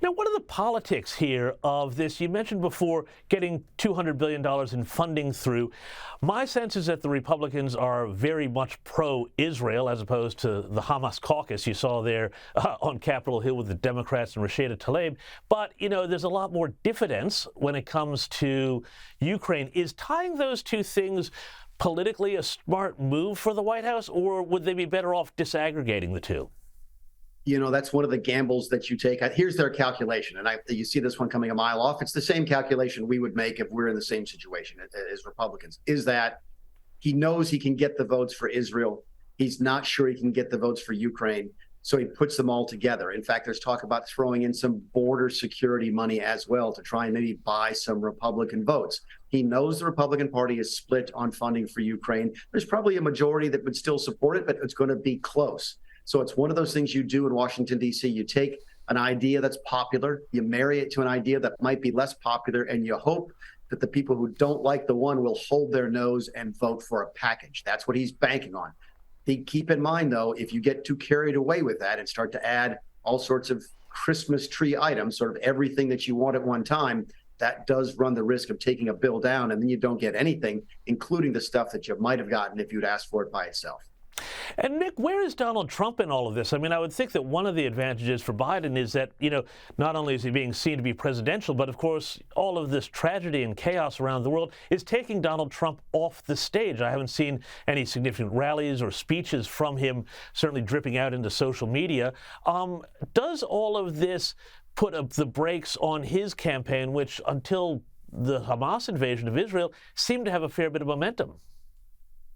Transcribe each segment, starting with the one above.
Now, what are the politics here of this? You mentioned before getting $200 billion in funding through. My sense is that the Republicans are very much pro-Israel as opposed to the Hamas caucus you saw there on Capitol Hill with the Democrats and Rashida Tlaib. But, you know, there's a lot more diffidence when it comes to Ukraine. Is tying those two things politically a smart move for the White House, or would they be better off disaggregating the two? You know, that's one of the gambles that you take. Here's their calculation, and you see this one coming a mile off. It's the same calculation we would make if we're in the same situation as Republicans, is that he knows he can get the votes for Israel. He's not sure he can get the votes for Ukraine, so he puts them all together. In fact, there's talk about throwing in some border security money as well to try and maybe buy some Republican votes. He knows the Republican Party is split on funding for Ukraine. There's probably a majority that would still support it, but it's going to be close. So it's one of those things you do in Washington, D.C. You take an idea that's popular, you marry it to an idea that might be less popular, and you hope that the people who don't like the one will hold their nose and vote for a package. That's what he's banking on. Keep in mind, though, if you get too carried away with that and start to add all sorts of Christmas tree items, sort of everything that you want at one time, that does run the risk of taking a bill down, and then you don't get anything, including the stuff that you might have gotten if you'd asked for it by itself. And Nick, where is Donald Trump in all of this? I mean, I would think that one of the advantages for Biden is that, you know, not only is he being seen to be presidential, but of course, all of this tragedy and chaos around the world is taking Donald Trump off the stage. I haven't seen any significant rallies or speeches from him, certainly dripping out into social media. Does all of this put up the brakes on his campaign, which until the Hamas invasion of Israel seemed to have a fair bit of momentum?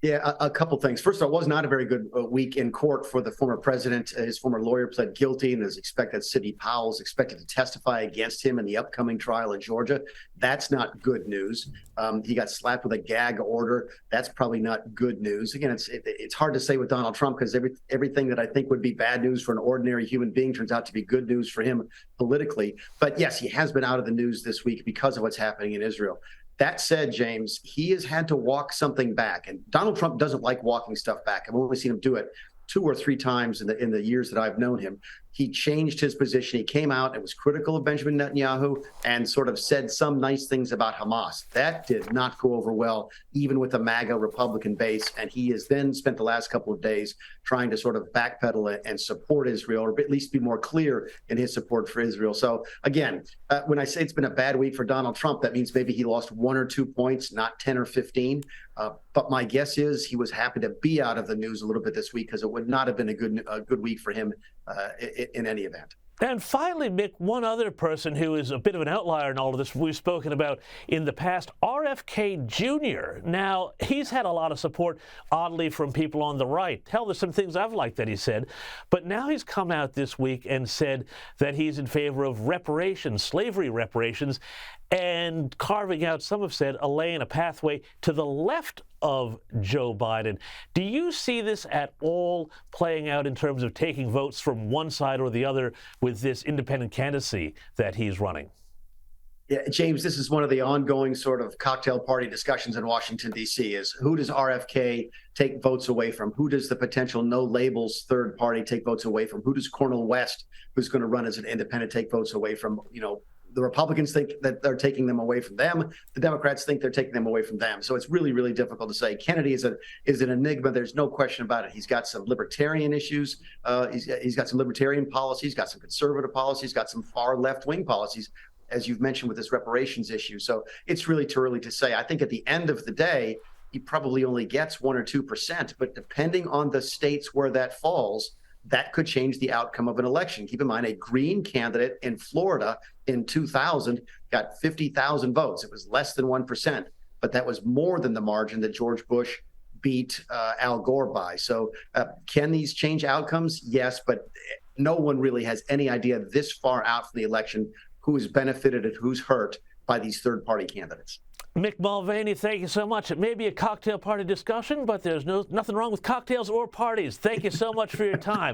Yeah, a couple things. First of all, it was not a very good week in court for the former president. His former lawyer pled guilty, and as expected, Sidney Powell is expected to testify against him in the upcoming trial in Georgia. That's not good news. He got slapped with a gag order. That's probably not good news. Again, it's hard to say with Donald Trump because everything that I think would be bad news for an ordinary human being turns out to be good news for him politically. But yes, he has been out of the news this week because of what's happening in Israel. That said, James, he has had to walk something back, and Donald Trump doesn't like walking stuff back. I've only seen him do it 2 or 3 times in the years that I've known him. He changed his position. He came out and was critical of Benjamin Netanyahu and sort of said some nice things about Hamas. That did not go over well, even with the MAGA Republican base. And he has then spent the last couple of days trying to sort of backpedal and support Israel, or at least be more clear in his support for Israel. So again, when I say it's been a bad week for Donald Trump, that means maybe he lost 1 or 2 points, not 10 or 15. But my guess is he was happy to be out of the news a little bit this week because it would not have been a good week for him in any event. And finally, Mick, one other person who is a bit of an outlier in all of this we've spoken about in the past, RFK Jr. Now, he's had a lot of support, oddly, from people on the right. Hell, there's some things I've liked that he said. But now he's come out this week and said that he's in favor of reparations, slavery reparations, and carving out, some have said, a lane, a pathway to the left of Joe Biden. Do you see this at all playing out in terms of taking votes from one side or the other with this independent candidacy that he's running? Yeah, James, this is one of the ongoing sort of cocktail party discussions in Washington, D.C. is who does RFK take votes away from? Who does the potential no labels third party take votes away from? Who does Cornel West, who's going to run as an independent, take votes away from? You know, the Republicans think that they're taking them away from them. The Democrats think they're taking them away from them. So it's really, really difficult to say. Kennedy is an enigma. There's no question about it. He's got some libertarian issues. He's got some libertarian policies, got some conservative policies, got some far left-wing policies, as you've mentioned with this reparations issue. So it's really too early to say. I think at the end of the day, he probably only gets 1 or 2%. But depending on the states where that falls, that could change the outcome of an election. Keep in mind, a Green candidate in Florida in 2000 got 50,000 votes. It was less than 1%, but that was more than the margin that George Bush beat Al Gore by. So can these change outcomes? Yes, but no one really has any idea this far out from the election who's benefited and who's hurt by these third-party candidates. Mick Mulvaney, thank you so much. It may be a cocktail party discussion, but there's nothing wrong with cocktails or parties. Thank you so much for your time.